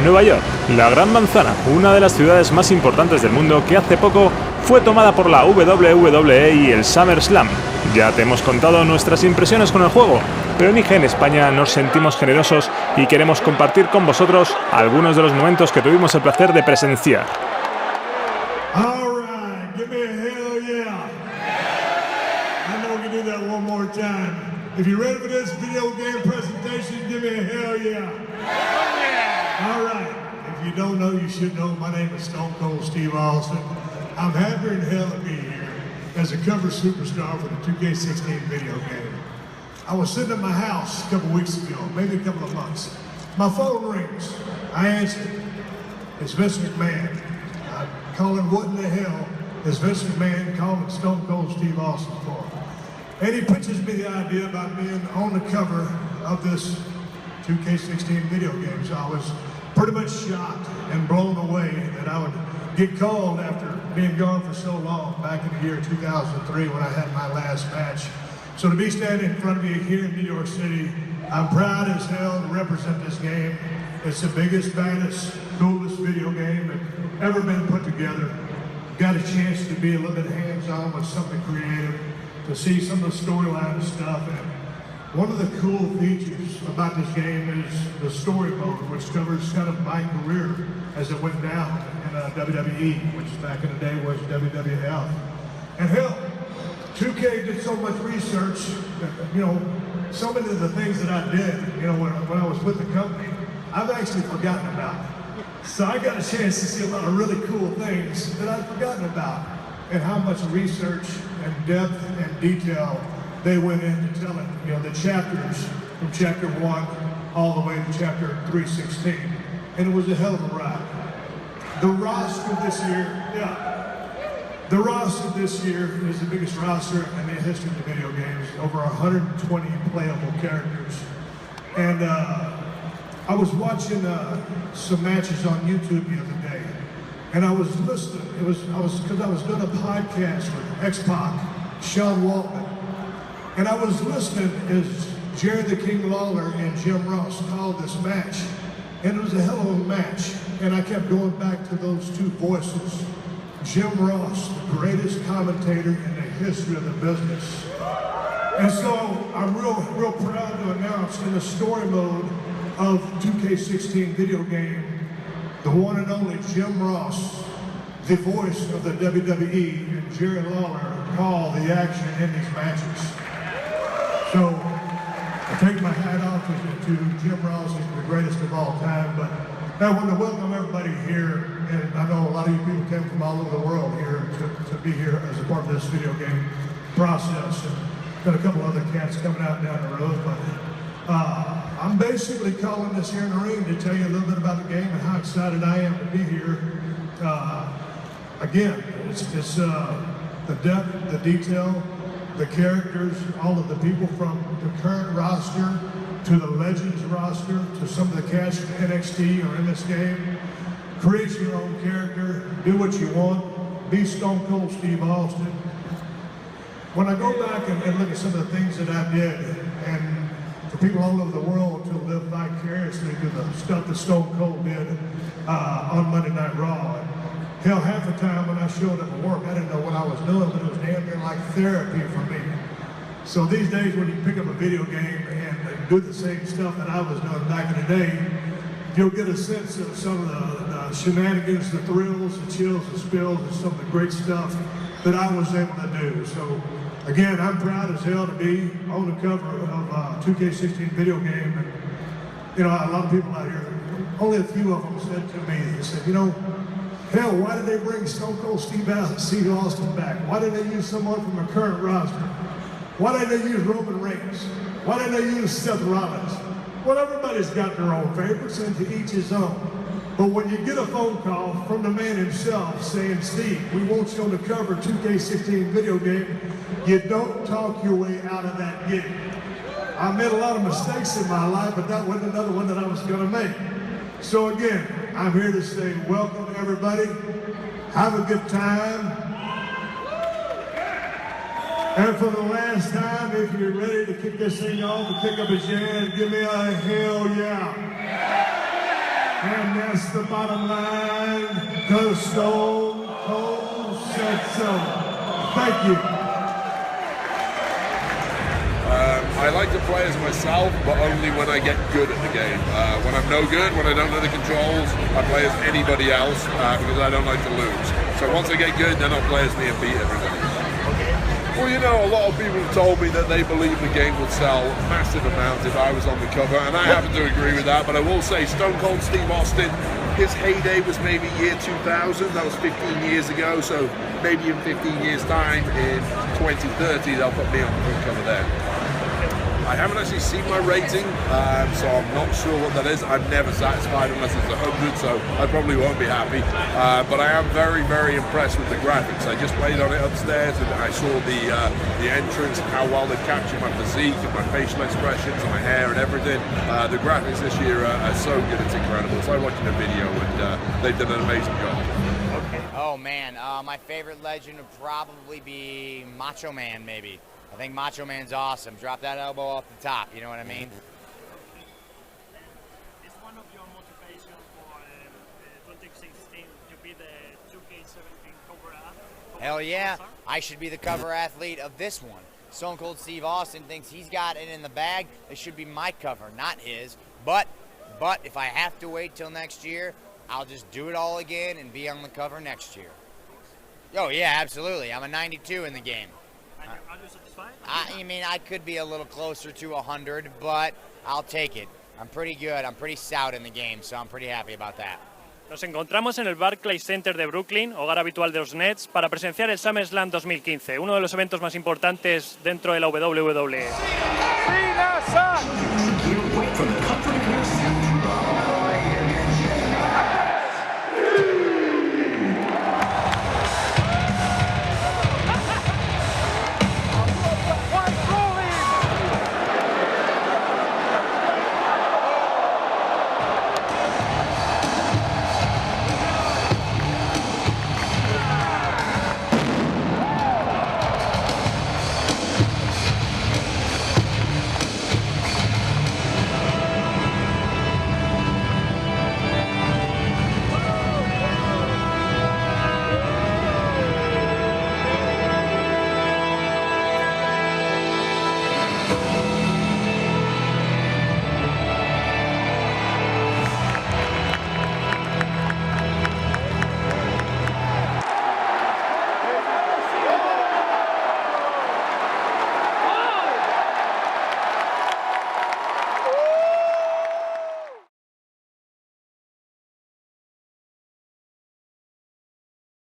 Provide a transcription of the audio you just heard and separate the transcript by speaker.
Speaker 1: Nueva York, la Gran Manzana, una de las ciudades más importantes del mundo que hace poco fue tomada por la WWE y el SummerSlam. Ya te hemos contado nuestras impresiones con el juego, pero en IG en España nos sentimos generosos y queremos compartir con vosotros algunos de los momentos que tuvimos el placer de presenciar.
Speaker 2: If you're ready for this video game presentation, give me a hell yeah. Oh yeah. All right. If you don't know, you should know. My name is Stone Cold Steve Austin. I'm happier than hell to be here as a cover superstar for the 2K16 video game. I was sitting at my house a couple weeks ago, maybe a couple of months. My phone rings. I answer. It's Vince McMahon. I'm calling what in the hell is Vince McMahon calling Stone Cold Steve Austin for? And he pitches me the idea about being on the cover of this 2K16 video game. So I was pretty much shocked and blown away that I would get called after being gone for so long back in the year 2003 when I had my last match. So to be standing in front of you here in New York City, I'm proud as hell to represent this game. It's the biggest, baddest, coolest video game that ever been put together. Got a chance to be a little bit hands-on with something creative, to see some of the storyline stuff. And one of the cool features about this game is the story mode, which covers kind of my career as it went down in WWE, which back in the day was WWF. And hell, 2K did so much research that, you know, so many of the things that I did, you know, when I was with the company, I've actually forgotten about. So I got a chance to see a lot of really cool things that I'd forgotten about, and how much research and depth and detail they went into telling, you know, the chapters from chapter 1 all the way to chapter 316. And it was a hell of a ride. The roster this year is the biggest roster in the history of the video games, over 120 playable characters. And I was watching some matches on YouTube the other day, and I was listening. Because I was doing a podcast with X-Pac, Sean Waltman, and I was listening as Jerry the King Lawler and Jim Ross called this match, and it was a hell of a match. And I kept going back to those two voices. Jim Ross, the greatest commentator in the history of the business. And so I'm real proud to announce in the story mode of 2K16 video game, the one and only Jim Ross, the voice of the WWE, and Jerry Lawler call the action in these matches. So I take my hat off to Jim Ross, he's the greatest of all time. But I want to welcome everybody here, and I know a lot of you people came from all over the world here to be here as a part of this video game process. And got a couple other cats coming out down the road, but I'm basically calling this here in the ring to tell you a little bit about the game and how excited I am to be here. Again, it's the depth, the detail, the characters, all of the people from the current roster to the Legends roster to some of the cast from NXT or in this game. Create your own character, do what you want, be Stone Cold Steve Austin. When I go back and look at some of the things that I did, and for people all over the world to live vicariously through the stuff that Stone Cold did on Monday Night Raw. Hell, half the time when I showed up at work, I didn't know what I was doing, but it was damn near like therapy for me. So these days when you pick up a video game and do the same stuff that I was doing back in the day, you'll get a sense of some of the shenanigans, the thrills, the chills, the spills, and some of the great stuff that I was able to do. So again, I'm proud as hell to be on the cover of 2K16 video game. And, you know, a lot of people out here, only a few of them said to me, they said, you know, hell, why did they bring Stone Cold Steve Austin back? Why did they use someone from a current roster? Why did they use Roman Reigns? Why did they use Seth Rollins? Well, everybody's got their own favorites, and to each his own. But when you get a phone call from the man himself saying, Steve, we want you on the cover 2K16 video game, you don't talk your way out of that gig. I made a lot of mistakes in my life, but that wasn't another one that I was going to make. So again, I'm here to say welcome everybody. Have a good time. And for the last time, if you're ready to kick this thing off and kick up a jam, give me a hell yeah. And that's the bottom line, 'cause Stone Cold said so. Thank you.
Speaker 3: I like to play as myself, but only when I get good at the game. When I'm no good, when I don't know the controls, I play as anybody else because I don't like to lose. So once I get good, then I'll play as me and beat everybody. Well, you know, a lot of people have told me that they believe the game would sell massive amounts if I was on the cover, and I happen to agree with that, but I will say Stone Cold Steve Austin, his heyday was maybe year 2000, that was 15 years ago, so maybe in 15 years' time, in 2030, they'll put me on the front cover there. I haven't actually seen my rating, so I'm not sure what that is. I'm never satisfied unless it's 100, so I probably won't be happy. But I am very, very impressed with the graphics. I just played on it upstairs and I saw the entrance and how well they captured my physique and my facial expressions and my hair and everything. The graphics this year are so good, it's incredible. It's like watching a video, and they've done an amazing job.
Speaker 4: Oh man, my favorite legend would probably be Macho Man, maybe. I think Macho Man's awesome. Drop that elbow off the top, you know what I mean?
Speaker 5: Is one of your motivations for 2016 to be the 2K17 cover athlete?
Speaker 4: Hell yeah, I should be the cover athlete of this one. Stone Cold Steve Austin thinks he's got it in the bag. It should be my cover, not his. But if I have to wait till next year, I'll just do it all again and be on the cover next year. Oh yeah, absolutely. I'm a 92 in the game.
Speaker 5: Are you satisfied?
Speaker 4: I mean, I could be a little closer to 100, but I'll take it. I'm pretty good. I'm pretty stout in the game, so I'm pretty happy about that.
Speaker 5: Nos encontramos en el Barclays Center de Brooklyn, hogar habitual de los Nets, para presenciar el SummerSlam 2015, uno de los eventos más importantes dentro de la WWE.